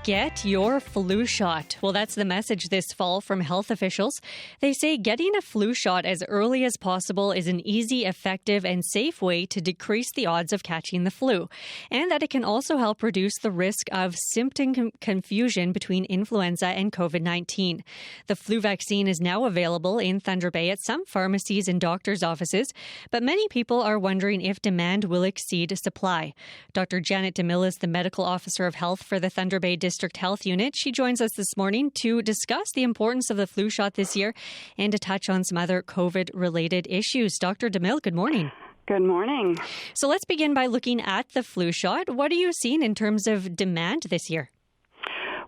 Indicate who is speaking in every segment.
Speaker 1: Get your flu shot. Well, that's the message this fall from health officials. They say getting a flu shot as early as possible is an easy, effective, and safe way to decrease the odds of catching the flu, and that it can also help reduce the risk of symptom confusion between influenza and COVID-19. The flu vaccine is now available in Thunder Bay at some pharmacies and doctors' offices, but many people are wondering if demand will exceed supply. Dr. Janet DeMille is the medical officer of health for the Thunder Bay District Health Unit. She joins us this morning to discuss the importance of the flu shot this year and to touch on some other COVID-related issues. Dr. DeMille, good morning.
Speaker 2: Good morning.
Speaker 1: So let's begin by looking at the flu shot. What are you seeing in terms of demand this year?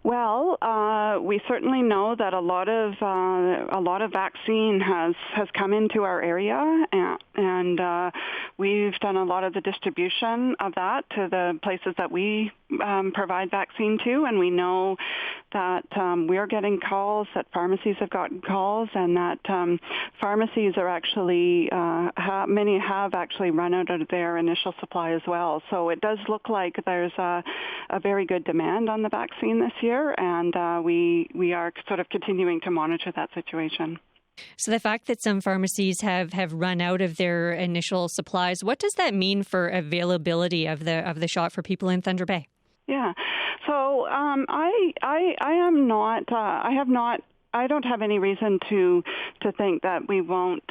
Speaker 2: Well, we certainly know that a lot of vaccine has come into our area, and we've done a lot of the distribution of that to the places that we provide vaccine to, and we know that we're getting calls, that pharmacies have gotten calls, and that pharmacies are actually many have actually run out of their initial supply as well. So it does look like there's a very good demand on the vaccine this year. And we are sort of continuing to monitor that situation.
Speaker 1: So the fact that some pharmacies have run out of their initial supplies, what does that mean for availability of the shot for people in Thunder Bay?
Speaker 2: Yeah, so I don't have any reason to think that we won't.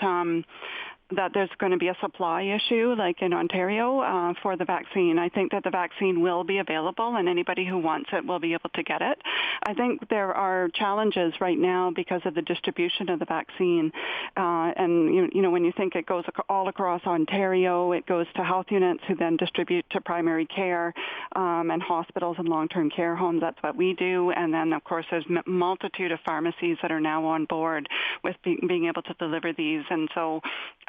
Speaker 2: That there's going to be a supply issue like in Ontario for the vaccine. I think that the vaccine will be available and anybody who wants it will be able to get it. I think there are challenges right now because of the distribution of the vaccine. And, you know, when you think it goes all across Ontario, it goes to health units who then distribute to primary care and hospitals and long-term care homes. That's what we do. And then, of course, there's a multitude of pharmacies that are now on board with being able to deliver these. And so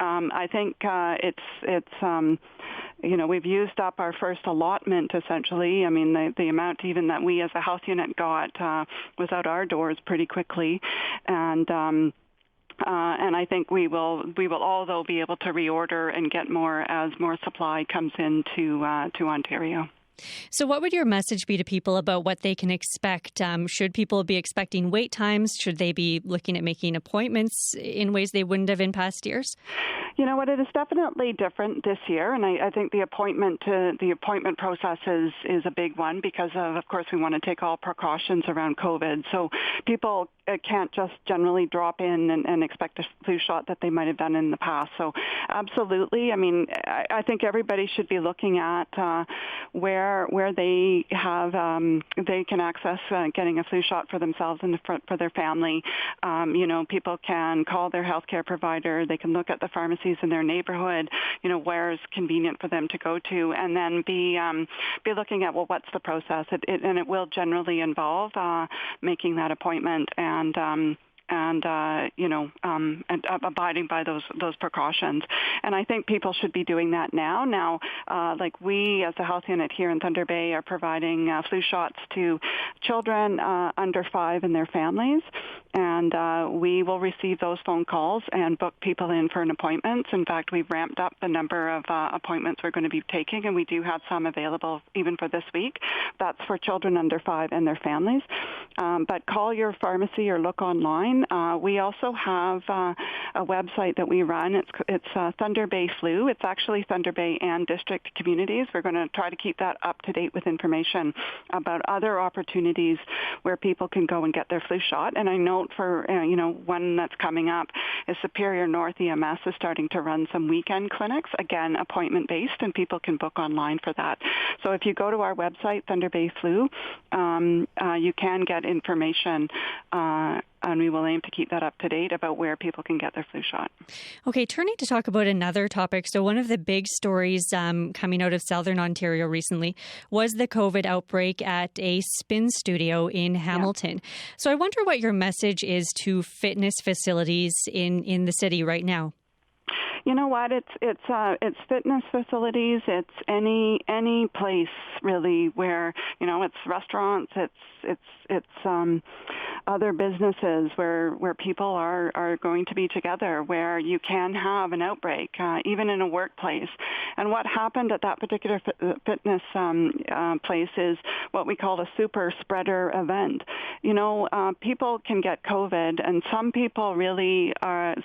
Speaker 2: I think we've used up our first allotment essentially. I mean, the amount even that we as a health unit got was out our doors pretty quickly, and I think we will although be able to reorder and get more as more supply comes into to Ontario.
Speaker 1: So what would your message be to people about what they can expect? Should people be expecting wait times? Should they be looking at making appointments in ways they wouldn't have in past years?
Speaker 2: You know what? It is definitely different this year, and I think the appointment process is a big one because of course, we want to take all precautions around COVID. So people can't just generally drop in and expect a flu shot that they might have done in the past. So absolutely. I mean, I think everybody should be looking at where they have they can access getting a flu shot for themselves and for their family. People can call their healthcare provider. They can look at the pharmacies in their neighborhood, where is convenient for them to go to, and then be looking at, well, what's the process? And it will generally involve making that appointment and abiding by those precautions. And I think people should be doing that now. Now, like we as a health unit here in Thunder Bay are providing flu shots to children under 5 and their families. And we will receive those phone calls and book people in for an appointment. In fact, we've ramped up the number of appointments we're going to be taking, and we do have some available even for this week. That's for children under 5 and their families. But call your pharmacy or look online. We also have a website that we run. It's Thunder Bay Flu. It's actually Thunder Bay and District Communities. We're going to try to keep that up to date with information about other opportunities where people can go and get their flu shot. And I note for one that's coming up is Superior North EMS is starting to run some weekend clinics, again appointment based, and people can book online for that. So if you go to our website, Thunder Bay Flu, you can get information. And we will aim to keep that up to date about where people can get their flu shot.
Speaker 1: Okay, turning to talk about another topic. So one of the big stories coming out of Southern Ontario recently was the COVID outbreak at a spin studio in Hamilton. Yeah. So I wonder what your message is to fitness facilities in the city right now.
Speaker 2: You know what? It's fitness facilities. It's any place really where it's restaurants. It's other businesses where people are going to be together, where you can have an outbreak, even in a workplace. And what happened at that particular fitness place is what we call a super spreader event. People can get COVID, and some people really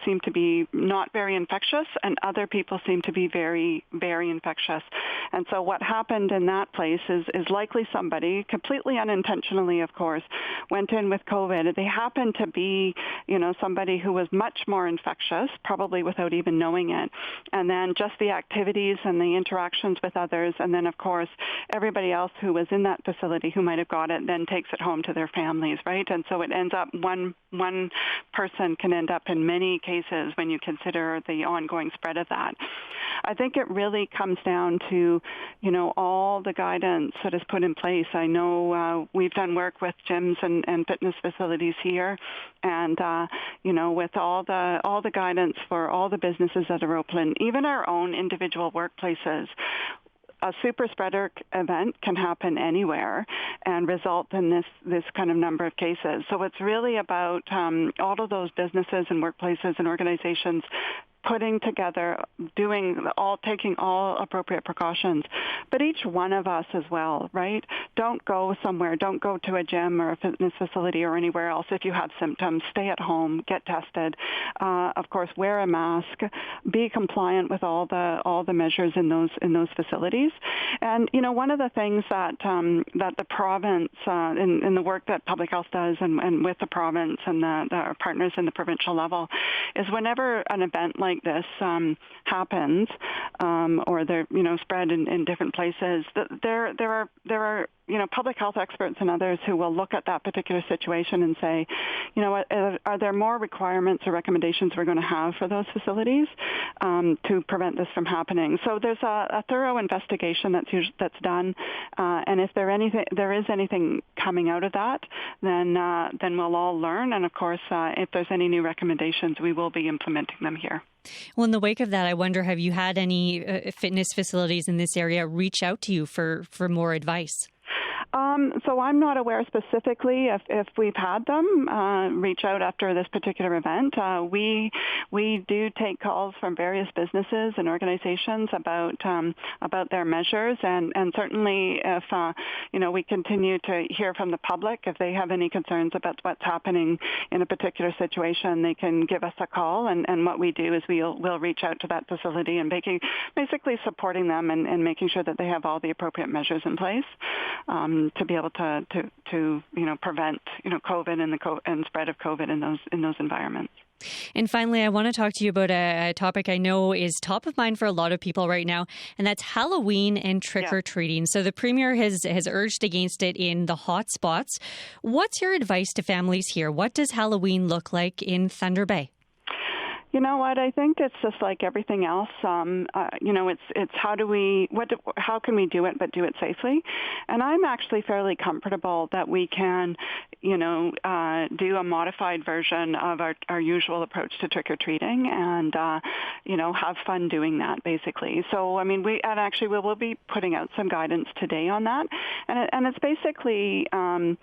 Speaker 2: seem to be not very infectious, and other people seem to be very, very infectious. And so what happened in that place is likely somebody, completely unintentionally, of course, went in with COVID. They happened to be, somebody who was much more infectious, probably without even knowing it. And then just the activities and the interactions with others, and then, of course, everybody else who was in that facility who might have got it then takes it home to their families, right? And so it ends up one person can end up in many cases when you consider the ongoing spread of that. I think it really comes down to, all the guidance that is put in place. I know we've done work with gyms and fitness facilities here, and with all the guidance for all the businesses that are open, even our own individual workplaces. A super spreader event can happen anywhere and result in this kind of number of cases. So it's really about all of those businesses and workplaces and organizations putting together, taking all appropriate precautions. But each one of us as well, right? Don't go somewhere. Don't go to a gym or a fitness facility or anywhere else if you have symptoms. Stay at home. Get tested. Of course, wear a mask. Be compliant with all the measures in those facilities. And one of the things that the province in the work that public health does and with the province and our partners in the provincial level is whenever an event like this happens, or they're spread in different places, there are public health experts and others who will look at that particular situation and say, are there more requirements or recommendations we're going to have for those facilities to prevent this from happening? So there's a thorough investigation that's done, and if there is anything coming out of that, then we'll all learn. And of course, if there's any new recommendations, we will be implementing them here.
Speaker 1: Well, in the wake of that, I wonder, have you had any fitness facilities in this area reach out to you for more advice?
Speaker 2: So I'm not aware specifically if we've had them reach out after this particular event. We do take calls from various businesses and organizations about their measures, and certainly if we continue to hear from the public, if they have any concerns about what's happening in a particular situation, they can give us a call, and what we do is we'll reach out to that facility and basically supporting them and making sure that they have all the appropriate measures in place to be able to prevent COVID and spread of COVID in those environments.
Speaker 1: And finally, I want to talk to you about a topic I know is top of mind for a lot of people right now, and that's Halloween and trick-or-treating. So the Premier has urged against it in the hot spots. What's your advice to families here? What does Halloween look like in Thunder Bay?
Speaker 2: You know what? I think it's just like everything else. It's how can we do it, but do it safely? And I'm actually fairly comfortable that we can, do a modified version of our usual approach to trick or treating, and have fun doing that, basically. So I mean, we will be putting out some guidance today on that, and it's basically, I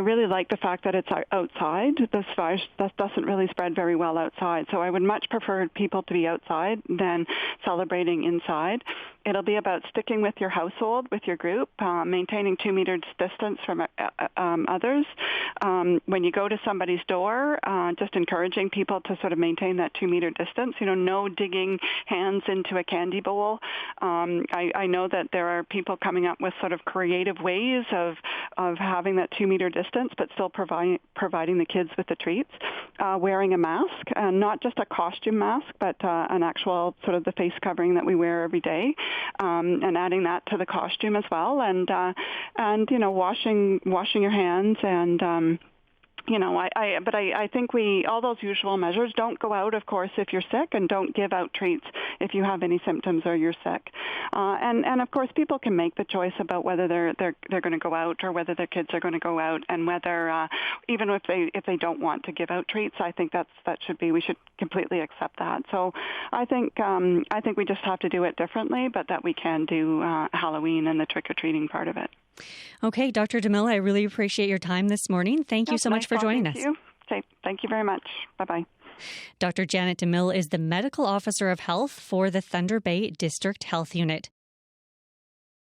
Speaker 2: really like the fact that it's outside. This virus doesn't really spread very well outside, so I would much prefer people to be outside than celebrating inside. It'll be about sticking with your household, with your group, maintaining 2 meters distance from others. When you go to somebody's door, just encouraging people to sort of maintain that 2 meter distance. No digging hands into a candy bowl. I know that there are people coming up with sort of creative ways of having that 2 meter distance, but still providing the kids with the treats. Wearing a mask, and not just a costume mask, but an actual sort of the face covering that we wear every day. And adding that to the costume as well, and washing your hands I think all those usual measures, don't go out, of course, if you're sick, and don't give out treats if you have any symptoms or you're sick. And of course, people can make the choice about whether they're going to go out or whether their kids are going to go out, and whether even if they don't want to give out treats, I think we should completely accept that. So I think we just have to do it differently, but that we can do Halloween and the trick-or-treating part of it.
Speaker 1: Okay, Dr. DeMille, I really appreciate your time this morning. Thank you so much for joining us.
Speaker 2: Okay, thank you very much. Bye-bye.
Speaker 1: Dr. Janet DeMille is the Medical Officer of Health for the Thunder Bay District Health Unit.